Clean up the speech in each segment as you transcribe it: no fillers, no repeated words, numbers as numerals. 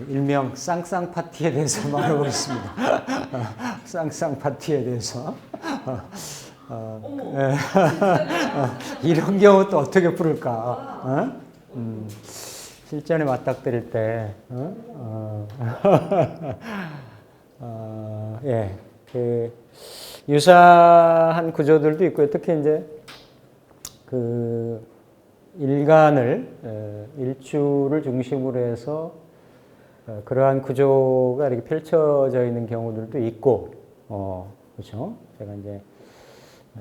일명 쌍쌍 파티에 대해서 말해보겠습니다. 쌍쌍 파티에 대해서. 이런 경우 또 어떻게 부를까? 실전에 맞닥뜨릴 때, 예, 그 유사한 구조들도 있고요. 특히 이제 그 일주를 중심으로 해서 그러한 구조가 이렇게 펼쳐져 있는 경우들도 있고, 그렇죠? 제가 이제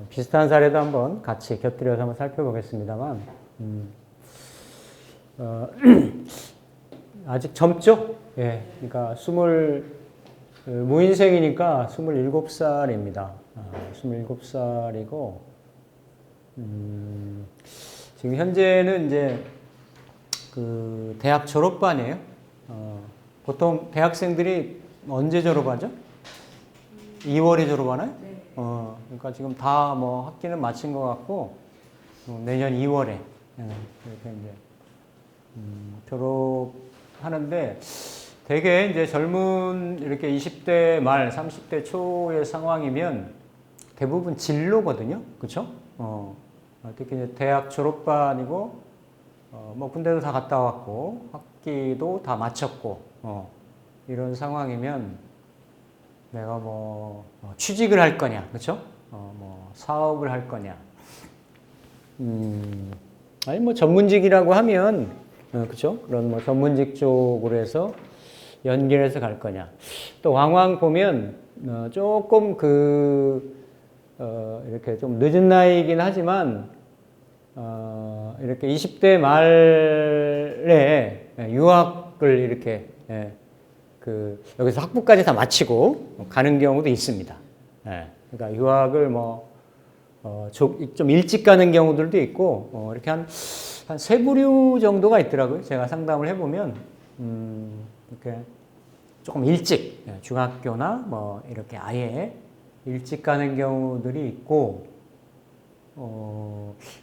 비슷한 사례도 한번 같이 곁들여서 한번 살펴보겠습니다만, 아직 젊죠? 예, 그러니까 무인생이니까 27살입니다. 27살이고, 지금 현재는 이제 그 대학 졸업반이에요. 보통 대학생들이 언제 졸업하죠? 2월에 졸업하나요? 네. 그러니까 지금 다 뭐 학기는 마친 것 같고, 내년 2월에 이렇게 이제 졸업하는데, 되게 이제 젊은 이렇게 20대 말 30대 초의 상황이면 대부분 진로거든요, 그렇죠? 특히 이제 대학 졸업반이고, 뭐 군대도 다 갔다 왔고 학기도 다 마쳤고, 이런 상황이면 내가 뭐 취직을 할 거냐, 그렇죠? 뭐 사업을 할 거냐, 아니 뭐 전문직이라고 하면, 그렇죠? 그런 뭐 전문직 쪽으로 해서 연결해서 갈 거냐. 또 왕왕 보면 조금 이렇게 좀 늦은 나이이긴 하지만 이렇게 20대 말에 유학을 이렇게 여기서 학부까지 다 마치고 가는 경우도 있습니다. 그러니까 유학을 좀 일찍 가는 경우들도 있고, 이렇게 한 세 부류 정도가 있더라고요. 제가 상담을 해보면, 이렇게 조금 일찍, 중학교나 뭐 이렇게 아예 일찍 가는 경우들이 있고,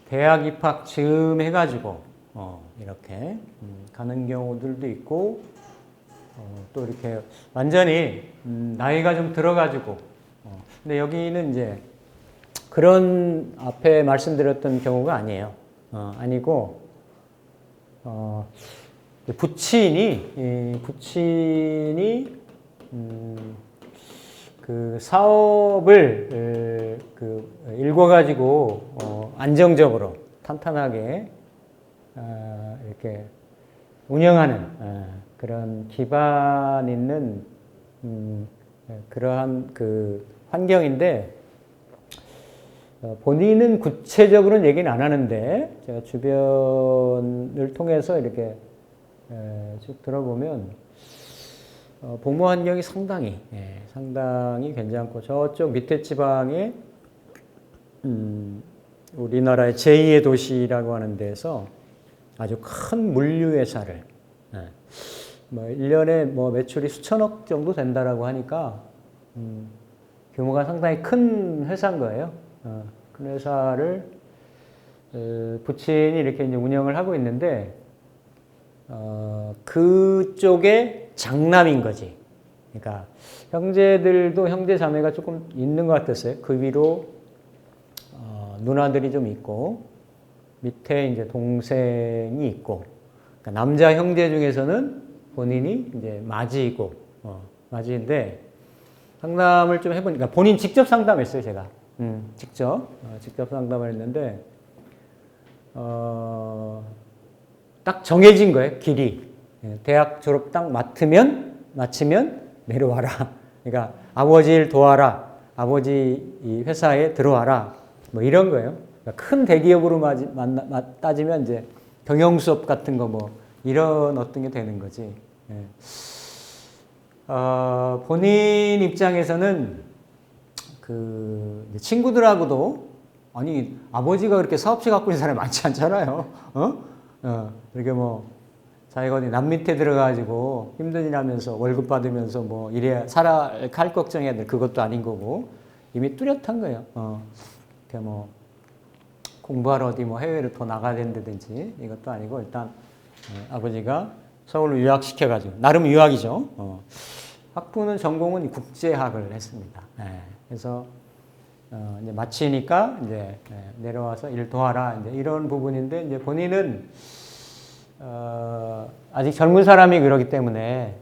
대학 입학 즈음 해가지고, 이렇게 가는 경우들도 있고, 또 이렇게 완전히 나이가 좀 들어가지고, 근데 여기는 이제 그런 앞에 말씀드렸던 경우가 아니에요. 아니고, 부친이 그 사업을 읽어가지고 안정적으로 탄탄하게 이렇게 운영하는 그런 기반 있는 그러한 그 환경인데, 본인은 구체적으로는 얘기는 안 하는데 제가 주변을 통해서 이렇게 쭉 들어보면 복무 환경이 상당히 괜찮고, 저쪽 밑에 지방에 우리나라의 제2의 도시라고 하는 데서 아주 큰 물류회사를, 뭐 1년에 뭐 매출이 수천억 정도 된다라고 하니까 규모가 상당히 큰 회사인 거예요. 큰 회사를 부친이 이렇게 이제 운영을 하고 있는데, 그쪽에 장남인 거지. 그러니까 형제들도 형제 자매가 조금 있는 것 같았어요. 그 위로 누나들이 좀 있고, 밑에 이제 동생이 있고, 그러니까 남자 형제 중에서는 본인이 이제 맞이고, 맞이인데, 상담을 좀 해보니까 본인 직접 상담했어요, 제가. 직접 상담을 했는데, 딱 정해진 거예요, 길이. 대학 졸업 딱 마치면 내려와라. 그러니까 아버지 일 도와라. 아버지 이 회사에 들어와라. 뭐 이런 거예요. 그러니까 큰 대기업으로 따지면 이제 경영수업 같은 거 뭐 이런 어떤 게 되는 거지. 본인 입장에서는 그 친구들하고도, 아니 아버지가 그렇게 사업체 갖고 있는 사람이 많지 않잖아요. 이렇게 뭐 자기가 어디 남 밑에 들어가지고 힘든 일 하면서 월급 받으면서 뭐 이래야 갈 걱정해야 될 그것도 아닌 거고, 이미 뚜렷한 거예요. 이렇게 뭐 공부하러 어디 뭐 해외를 더 나가야 된다든지 이것도 아니고 일단 아버지가 서울로 유학시켜가지고 나름 유학이죠. 학부는 전공은 국제학을 했습니다. 그래서 이제 마치니까 이제 내려와서 일 도와라 이제 이런 부분인데 이제 본인은 아직 젊은 사람이 그러기 때문에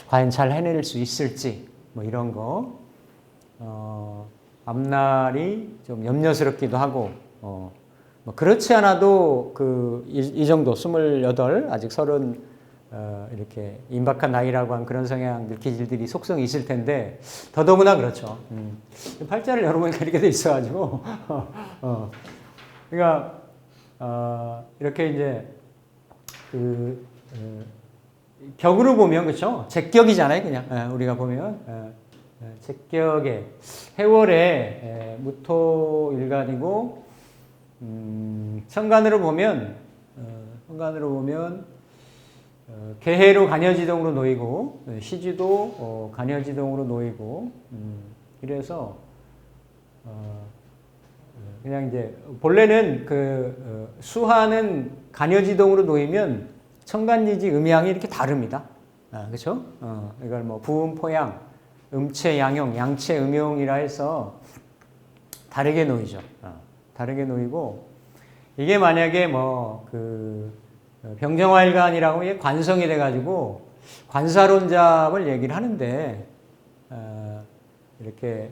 과연 잘 해낼 수 있을지 뭐 이런 거 앞날이 좀 염려스럽기도 하고 뭐 그렇지 않아도 이 정도 28 아직 30 이렇게 임박한 나이라고 한 그런 성향들 기질들이 속성이 있을 텐데 더더구나 그렇죠. 팔자를 열어보니까 이렇게 돼 있어가지고 그러니까 이렇게 이제 격으로 보면 그렇죠. 제격이잖아요, 그냥 우리가 보면 제격의 해월의 무토일간이고 천간으로 보면 개해로 간여지동으로 놓이고 시주도 간여지동으로 놓이고 그래서 그냥 이제 본래는 수화는 간여지동으로 놓이면 천간지지 음양이 이렇게 다릅니다. 그렇죠? 이걸 뭐 부음포양, 음체 양용, 양체 음용이라 해서 다르게 놓이죠. 다르게 놓이고 이게 만약에 뭐 병정화일간이라고 관성이 돼가지고 관사론잡을 얘기를 하는데 이렇게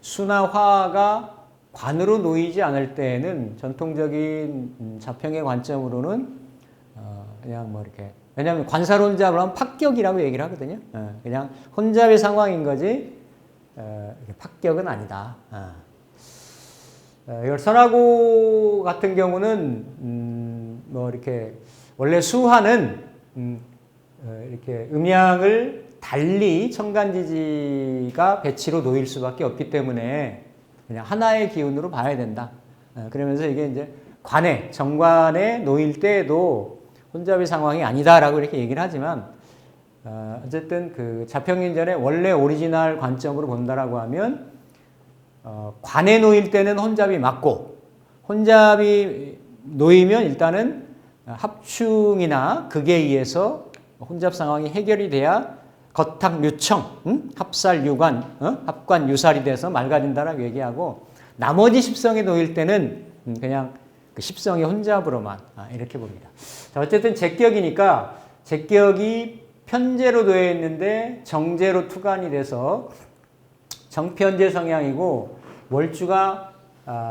수나 화가 관으로 놓이지 않을 때에는 전통적인 자평의 관점으로는 그냥 뭐 이렇게 왜냐하면 관사론잡을 하면 팍격이라고 얘기를 하거든요. 그냥 혼잡의 상황인 거지 팍격은 아니다. 이걸 선하고 같은 경우는 뭐 이렇게 원래 수화는 이렇게 음양을 달리 천간지지가 배치로 놓일 수밖에 없기 때문에 그냥 하나의 기운으로 봐야 된다. 그러면서 이게 이제 정관에 놓일 때에도 혼잡의 상황이 아니다라고 이렇게 얘기를 하지만 어쨌든 자평인전의 원래 오리지널 관점으로 본다라고 하면 관에 놓일 때는 혼잡이 맞고 혼잡이 놓이면 일단은 합충이나 극에 의해서 혼잡 상황이 해결이 돼야 거탁유청, 합살유관, 합관유살이 돼서 맑아진다라고 얘기하고 나머지 십성에 놓일 때는 그냥 십성의 혼잡으로만 이렇게 봅니다. 자, 어쨌든 제격이니까 제격이 편제로 놓여 있는데 정제로 투관이 돼서 정편제 성향이고 월주가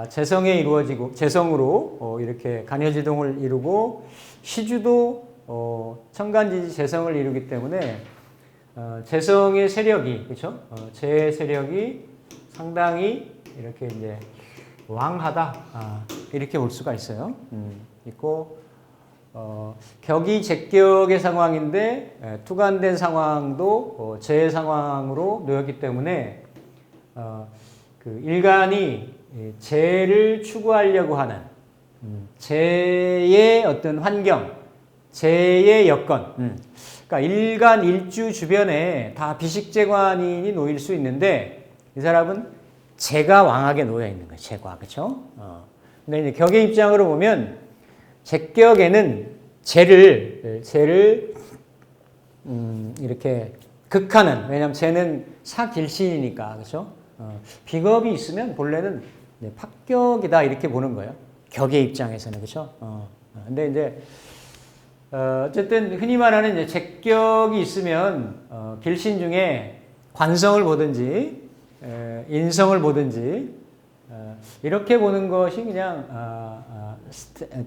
재성에 이루어지고 재성으로 이렇게 간여지동을 이루고 시주도 천간지지 재성을 이루기 때문에 재성의 세력이 그렇죠? 제 세력이 상당히 이렇게 이제 왕하다 이렇게 볼 수가 있어요. 있고 격이 제격의 상황인데 투간된 상황도 제 상황으로 놓였기 때문에 일간이 재를 추구하려고 하는 재의 어떤 환경, 재의 여건. 그러니까 일간 일주 주변에 다 비식재관인이 놓일 수 있는데 이 사람은 재가 왕하게 놓여 있는 거예요. 재가 그렇죠? 근데 이제 격의 입장으로 보면 제격에는 재를 이렇게 극하는 왜냐하면 재는 사길신이니까 그렇죠? 비겁이 있으면 본래는 팍격이다 이렇게 보는 거예요. 격의 입장에서는 그렇죠. 근데 이제 어쨌든 흔히 말하는 이제 제격이 있으면 길신 중에 관성을 보든지 인성을 보든지 이렇게 보는 것이 그냥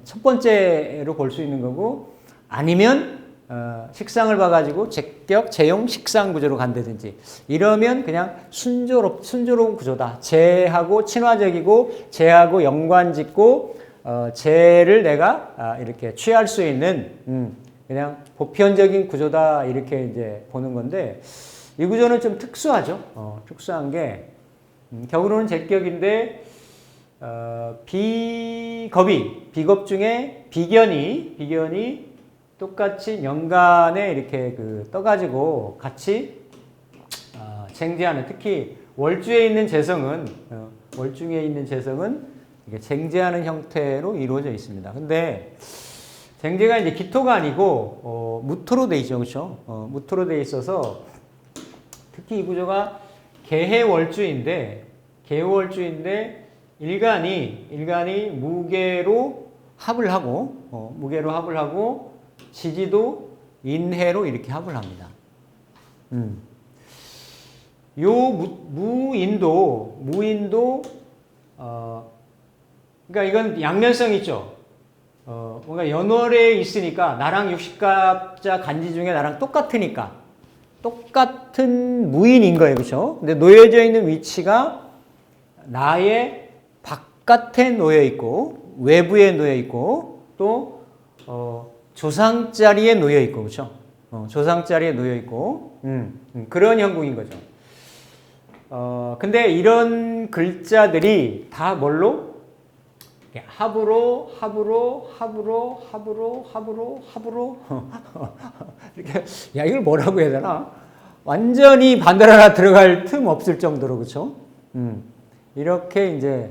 첫 번째로 볼 수 있는 거고 아니면 식상을 봐가지고 제격, 재용, 식상 구조로 간다든지 이러면 그냥 순조로운 구조다. 재하고 친화적이고 재하고 연관짓고 재를 내가 이렇게 취할 수 있는 그냥 보편적인 구조다 이렇게 이제 보는 건데 이 구조는 좀 특수하죠. 특수한 게 격으로는 제격인데 비겁 중에 비견이 똑같이 연간에 이렇게 떠가지고 같이 쟁제하는 특히 월주에 있는 재성은 이게 쟁제하는 형태로 이루어져 있습니다. 근데 쟁제가 이제 기토가 아니고 무토로 돼 있죠, 그렇죠? 무토로 돼 있어서 특히 이 구조가 개해월주인데 일간이 무게로 합을 하고 지지도 인해로 이렇게 합을 합니다. 요 무인도 그러니까 이건 양면성이 있죠. 뭔가 연월에 있으니까 나랑 육식갑자 간지 중에 나랑 똑같으니까 똑같은 무인인 거예요, 그렇죠? 근데 놓여져 있는 위치가 나의 바깥에 놓여 있고 외부에 놓여 있고 또 조상자리에 놓여 있고, 그렇죠? 조상자리에 놓여 있고 그런 형국인 거죠. 근데 이런 글자들이 다 뭘로? 합으로 이렇게 야 이걸 뭐라고 해야 되나? 완전히 반대로 하나 들어갈 틈 없을 정도로, 그렇죠? 이렇게 이제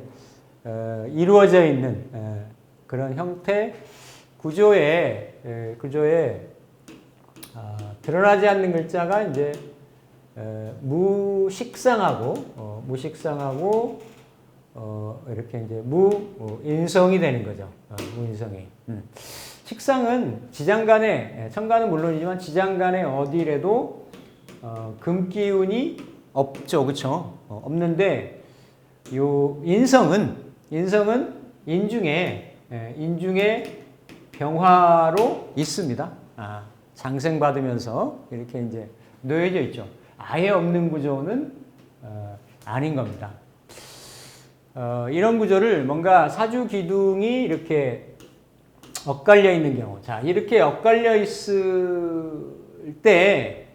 이루어져 있는 그런 형태 구조에 드러나지 않는 글자가 이제 무식상하고 이렇게 이제 무인성이 되는 거죠. 무인성이. 식상은 지장간에, 천간은 물론이지만 지장간에 어디래도 금기운이 없죠, 그렇죠? 없는데 요 인성은 인중에 병화로 있습니다. 장생받으면서 이렇게 이제 놓여져 있죠. 아예 없는 구조는 아닌 겁니다. 이런 구조를 뭔가 사주 기둥이 이렇게 엇갈려 있는 경우, 자 이렇게 엇갈려 있을 때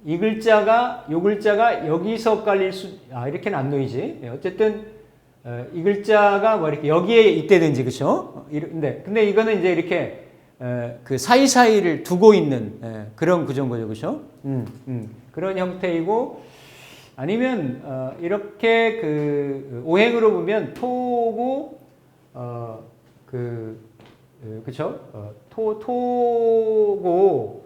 이 글자가 여기서 엇갈릴 이렇게는 안 놓이지. 어쨌든 이 글자가 뭐 이렇게 여기에 있다든지, 그렇죠? 근데 이거는 이제 이렇게 그 사이사이를 두고 있는 그런 구조인 거죠, 그렇죠? 그런 형태이고. 아니면 이렇게 그 오행으로 보면 토고 그쵸? 토고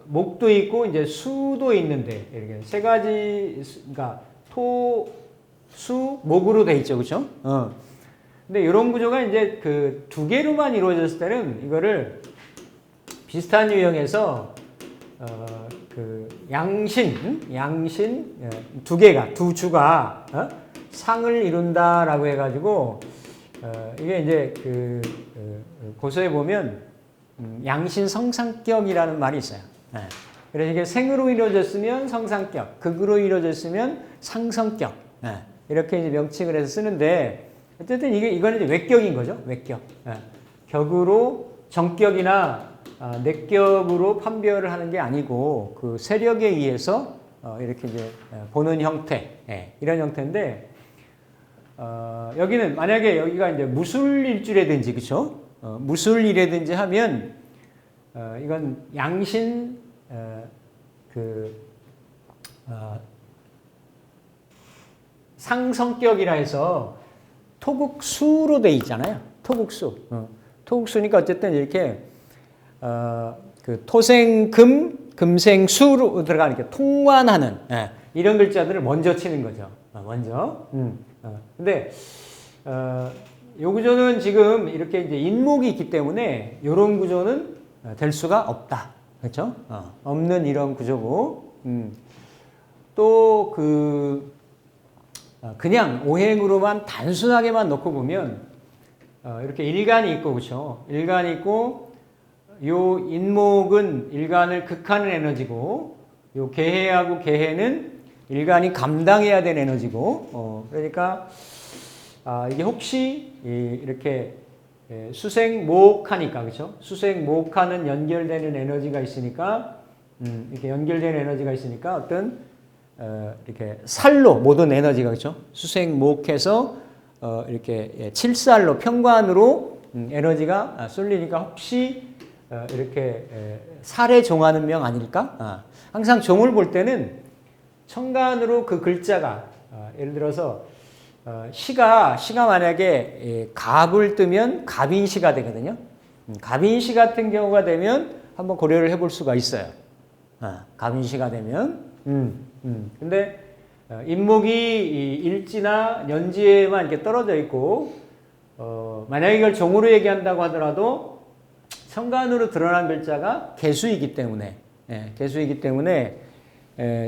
목도 있고 이제 수도 있는데 이렇게 세 가지, 그러니까 토, 수, 목으로 돼 있죠, 그렇죠? 근데 이런 구조가 이제 그 두 개로만 이루어졌을 때는 이거를 비슷한 유형에서 그 양신 두 개가, 두 주가 상을 이룬다라고 해가지고 이게 이제 그 고서에 보면 양신 성상격이라는 말이 있어요. 그래서 이게 생으로 이루어졌으면 성상격, 극으로 이루어졌으면 상성격, 이렇게 이제 명칭을 해서 쓰는데 어쨌든 이거는 이제 외격인 거죠. 외격. 격으로 정격이나 내격으로 판별을 하는 게 아니고 그 세력에 의해서 이렇게 이제 보는 형태, 이런 형태인데 여기는 만약에 여기가 이제 무술일주라든지, 그렇죠? 무술이라든지 하면 이건 양신 상성격이라 해서 토국수로 돼 있잖아요. 토국수. 토국수니까 어쨌든 이렇게 그 토생금, 금생수로 들어가니까 통관하는 이런 글자들을 먼저 치는 거죠. 먼저. 근데 요 구조는 지금 이렇게 이제 인목이 있기 때문에 이런 구조는 될 수가 없다. 그렇죠? 없는 이런 구조고. 또 그냥 오행으로만 단순하게만 놓고 보면 이렇게 일간이 있고, 그렇죠? 일간이 있고 요 인목은 일간을 극하는 에너지고 요 계해하고 계해는 일간이 감당해야 되는 에너지고 그러니까 이게 혹시 이렇게 수생목하니까, 그렇죠? 수생목하는 연결되는 에너지가 있으니까 이렇게 연결되는 에너지가 있으니까 어떤 이렇게 살로 모든 에너지가, 그렇죠? 수생목해서 이렇게 칠살로 평관으로 에너지가 쏠리니까 혹시 이렇게 살에 종하는 명 아닐까? 항상 종을 볼 때는 천간으로 그 글자가 예를 들어서 시가 만약에 갑을 뜨면 갑인시가 되거든요. 갑인시 같은 경우가 되면 한번 고려를 해볼 수가 있어요. 갑인시가 되면. 근데 인목이 일지나 년지에만 이렇게 떨어져 있고 만약에 이걸 종으로 얘기한다고 하더라도 천간으로 드러난 글자가 개수이기 때문에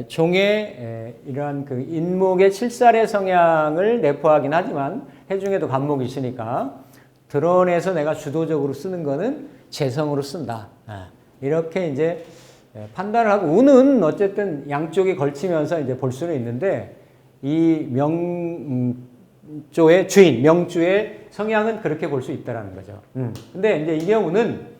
종의 이러한 그 인목의 칠살의 성향을 내포하긴 하지만 해중에도 간목이 있으니까 드러내서 내가 주도적으로 쓰는 거는 재성으로 쓴다. 이렇게 이제 판단을 하고 운은 어쨌든 양쪽에 걸치면서 이제 볼 수는 있는데 이 명조의 주인, 명주의 성향은 그렇게 볼 수 있다라는 거죠. 근데 이제 이 경우는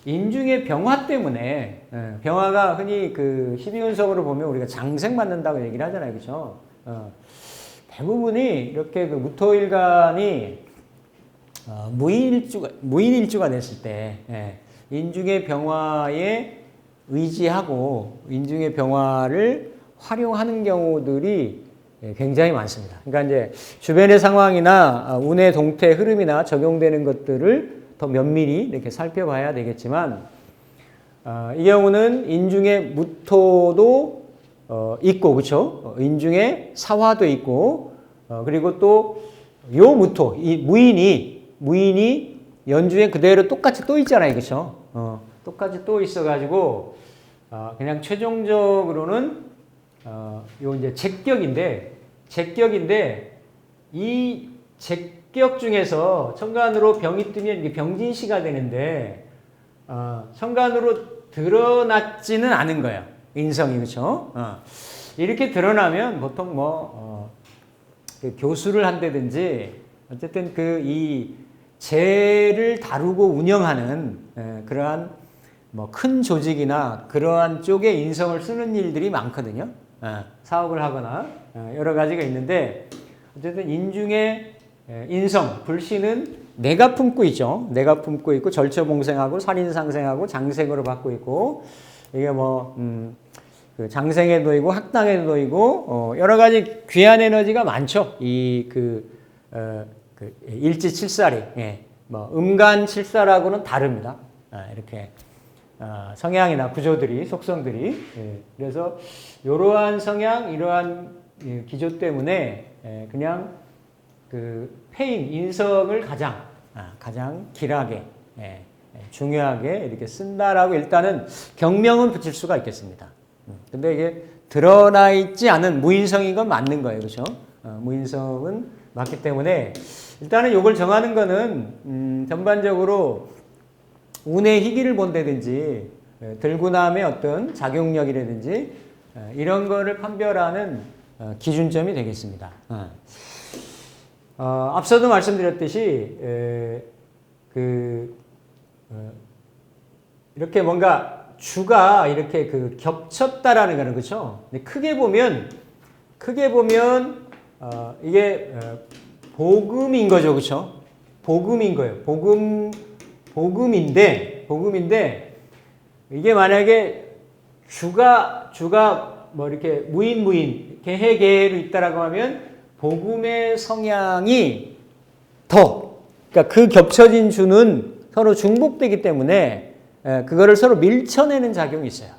인중의 병화 때문에 병화가 흔히 그 12운석으로 보면 우리가 장생 맞는다고 얘기를 하잖아요. 그렇죠? 대부분이 이렇게 그 무토일간이 무인일주가 됐을 때 인중의 병화에 의지하고 인중의 병화를 활용하는 경우들이 굉장히 많습니다. 그러니까 이제 주변의 상황이나 운의 동태 흐름이나 적용되는 것들을 더 면밀히 이렇게 살펴봐야 되겠지만 이 경우는 인중의 무토도 있고 그렇죠? 인중의 사화도 있고 그리고 또 요 무토 이 무인이 연주에 그대로 똑같이 또 있잖아요. 그렇죠? 똑같이 또 있어 가지고 그냥 최종적으로는 요 이제 제격인데 이 제격 중에서 천간으로 병이 뜨면 이게 병진시가 되는데 천간으로 드러났지는 않은 거예요. 인성이 그렇죠? 이렇게 드러나면 보통 그 교수를 한다든지 어쨌든 그 이 재를 다루고 운영하는 그러한 큰 조직이나 그러한 쪽에 인성을 쓰는 일들이 많거든요. 사업을 하거나 여러 가지가 있는데 어쨌든 인중의 인성, 불신은 내가 품고 있죠. 내가 품고 있고 절처봉생하고 살인상생하고 장생으로 받고 있고 이게 그 장생에 놓이고 학당에 놓이고 여러 가지 귀한 에너지가 많죠. 그 일지칠살이 음간칠살하고는 다릅니다. 이렇게 성향이나 구조들이 속성들이 그래서 이러한 성향 이러한 기조 때문에 그냥 그 페인 인성을 가장 길하게 중요하게 이렇게 쓴다라고 일단은 경명은 붙일 수가 있겠습니다. 근데 이게 드러나 있지 않은 무인성인 건 맞는 거예요, 그렇죠? 무인성은 맞기 때문에 일단은 이걸 정하는 거는 전반적으로 운의 희기를 본다든지 들고남의 어떤 작용력이라든지 이런 거를 판별하는 기준점이 되겠습니다. 앞서도 말씀드렸듯이 이렇게 뭔가 주가 이렇게 그 겹쳤다라는 거는 그렇죠. 크게 보면 이게 복음인 거죠, 그렇죠? 복음인 거예요. 복음인데 이게 만약에 주가 이렇게 무인 개해개해로 있다라고 하면 복음의 성향이 그러니까 그 겹쳐진 주는 서로 중복되기 때문에 그거를 서로 밀쳐내는 작용이 있어요.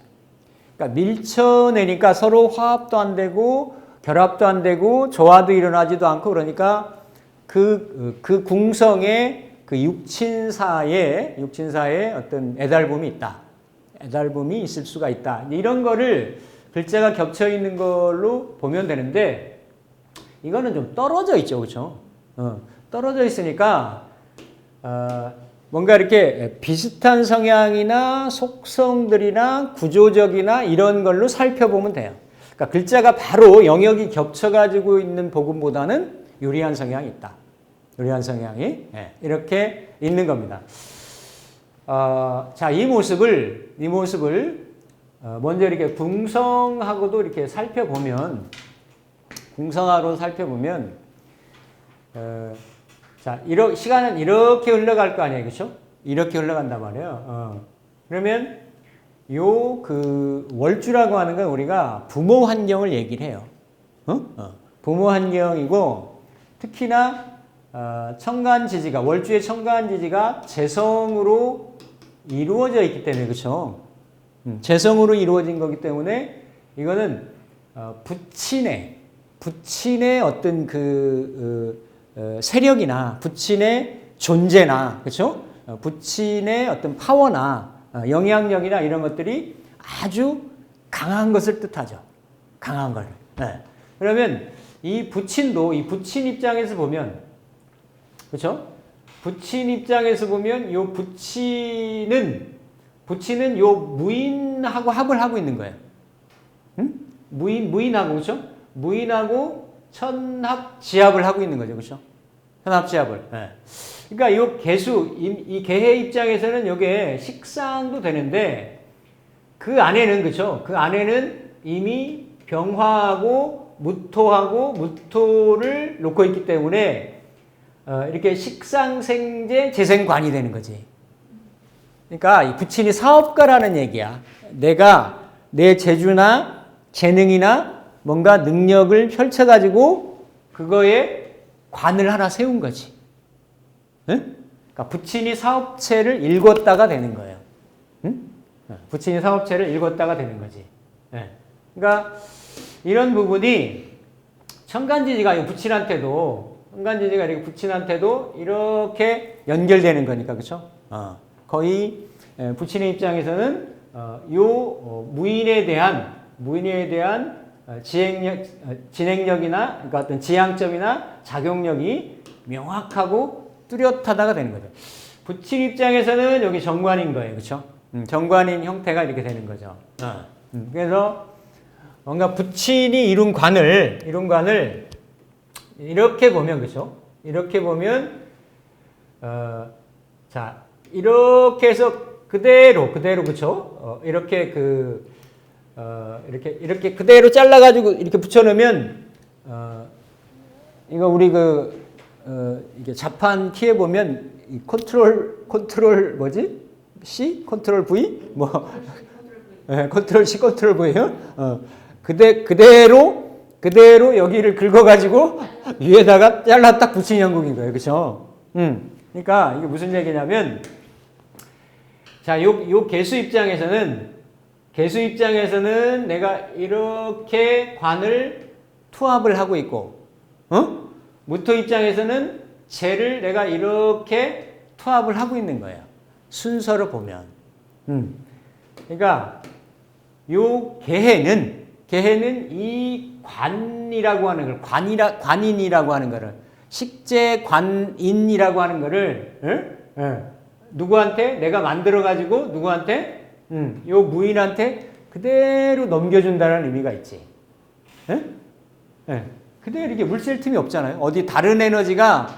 그러니까 밀쳐내니까 서로 화합도 안 되고 결합도 안 되고 조화도 일어나지도 않고 그러니까 그 궁성에 그 육친사에 어떤 애달픔이 있다. 애달픔이 있을 수가 있다. 이런 거를 글자가 겹쳐 있는 걸로 보면 되는데 이거는 좀 떨어져 있죠. 그렇죠? 떨어져 있으니까 뭔가 이렇게 비슷한 성향이나 속성들이나 구조적이나 이런 걸로 살펴보면 돼요. 그러니까 글자가 바로 영역이 겹쳐가지고 있는 복음보다는 유리한 성향이 있다. 유리한 성향이 이렇게 있는 겁니다. 자, 이 모습을 먼저 이렇게 궁성하고도 이렇게 살펴보면 자, 시간은 이렇게 흘러갈 거 아니에요, 그렇죠? 이렇게 흘러간단 말이에요. 그러면 요 그 월주라고 하는 건 우리가 부모 환경을 얘기를 해요. 부모 환경이고 특히나 청간지지가 월주의 청간지지가 재성으로 이루어져 있기 때문에 그렇죠. 재성으로 이루어진 거기 때문에 이거는 부친의 어떤 세력이나 부친의 존재나 그렇죠. 부친의 어떤 파워나 영향력이나 이런 것들이 아주 강한 것을 뜻하죠. 강한 걸. 네. 그러면 이 부친도 이 부친 입장에서 보면 그렇죠? 부친 입장에서 보면 요 부친은 요 무인하고 합을 하고 있는 거예요. 응? 무인하고 그렇죠? 무인하고 천합 지합을 하고 있는 거죠. 그렇죠? 천합 지합을. 네. 그러니까 요 개수 이 개해 입장에서는 요게 식상도 되는데 그 안에는 그렇죠? 그 안에는 이미 병화하고 무토를 놓고 있기 때문에 이렇게 식상생재 재생관이 되는 거지. 그러니까 이 부친이 사업가라는 얘기야. 내가 내 재주나 재능이나 뭔가 능력을 펼쳐가지고 그거에 관을 하나 세운 거지. 응? 그러니까 부친이 사업체를 일궜다가 되는 거예요. 응? 부친이 사업체를 일궜다가 되는 거지. 네. 그러니까 이런 부분이 청간지지가 부친한테도 이렇게 연결되는 거니까 그렇죠? 거의 부친의 입장에서는 무인에 대한 진행력이나 그러니까 어떤 지향점이나 작용력이 명확하고 뚜렷하다가 되는 거죠. 부친 입장에서는 여기 정관인 거예요, 그렇죠? 정관인 형태가 이렇게 되는 거죠. 그래서 뭔가 부친이 이룬 관을 이렇게 보면 그렇죠? 이렇게 보면 자 이렇게 해서 그대로 그렇죠? 이렇게 이렇게 그대로 잘라가지고 이렇게 붙여놓으면 이거 우리 이게 자판 키에 보면 이 컨트롤 뭐지? C? 컨트롤 V? 뭐 컨트롤 C, 컨트롤 V요? 그대로 여기를 긁어가지고 위에다가 잘라 딱 붙인 형국인 거예요. 그렇죠? 그러니까 이게 무슨 얘기냐면 자, 요 개수 입장에서는 내가 이렇게 관을 투합을 하고 있고 무토 입장에서는 재를 내가 이렇게 투합을 하고 있는 거예요. 순서로 보면. 그러니까 요 개해는 이 관이라고 하는 걸 관인이라고 하는 거를 식재관인이라고 하는 거를 누구한테 내가 만들어 가지고 누구한테 요 무인한테 그대로 넘겨준다는 의미가 있지. 그대로 이렇게 물샐 틈이 없잖아요. 어디 다른 에너지가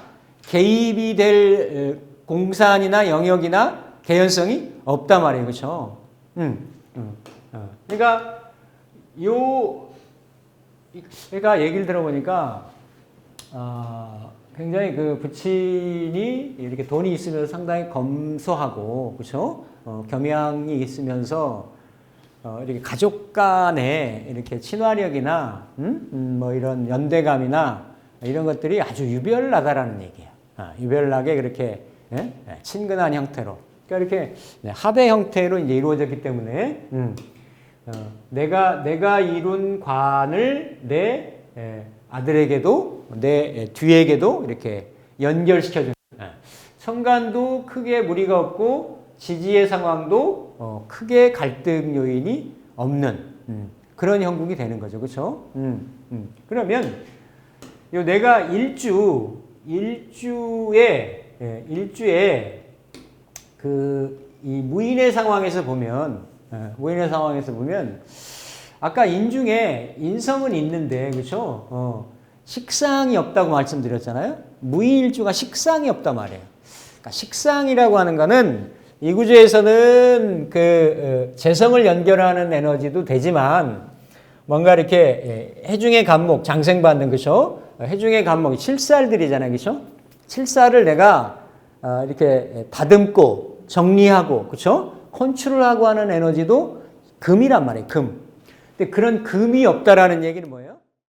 개입이 될 공산이나 영역이나 개연성이 없단 말이에요. 그렇죠? 그러니까 제가 얘기를 들어보니까 굉장히 그 부친이 이렇게 돈이 있으면서 상당히 검소하고 그렇죠? 겸양이 있으면서 이렇게 가족 간에 이렇게 친화력이나 뭐 이런 연대감이나 이런 것들이 아주 유별나다라는 얘기예요. 유별나게 그렇게 친근한 형태로 그러니까 이렇게 합의 형태로 이제 이루어졌기 때문에 내가 이룬 관을 내 아들에게도 내 뒤에게도 이렇게 연결시켜주는 청간도 크게 무리가 없고 지지의 상황도 크게 갈등 요인이 없는 그런 형국이 되는 거죠. 그렇죠? 그러면 요 내가 일주에 이 무인의 상황에서 보면 아까 인중에 인성은 있는데 그렇죠? 식상이 없다고 말씀드렸잖아요. 무인일주가 식상이 없단 말이에요. 그러니까 식상이라고 하는 거는 이 구조에서는 그 재성을 연결하는 에너지도 되지만 뭔가 이렇게 해중의 간목 장생받는 그렇죠? 해중의 간목이 칠살들이잖아요. 그렇죠? 칠살을 내가 이렇게 다듬고 정리하고 그렇죠? 컨트롤하고 하는 에너지도 금이란 말이에요. 금. 근데 그런 금이 없다라는 얘기는 뭐예요?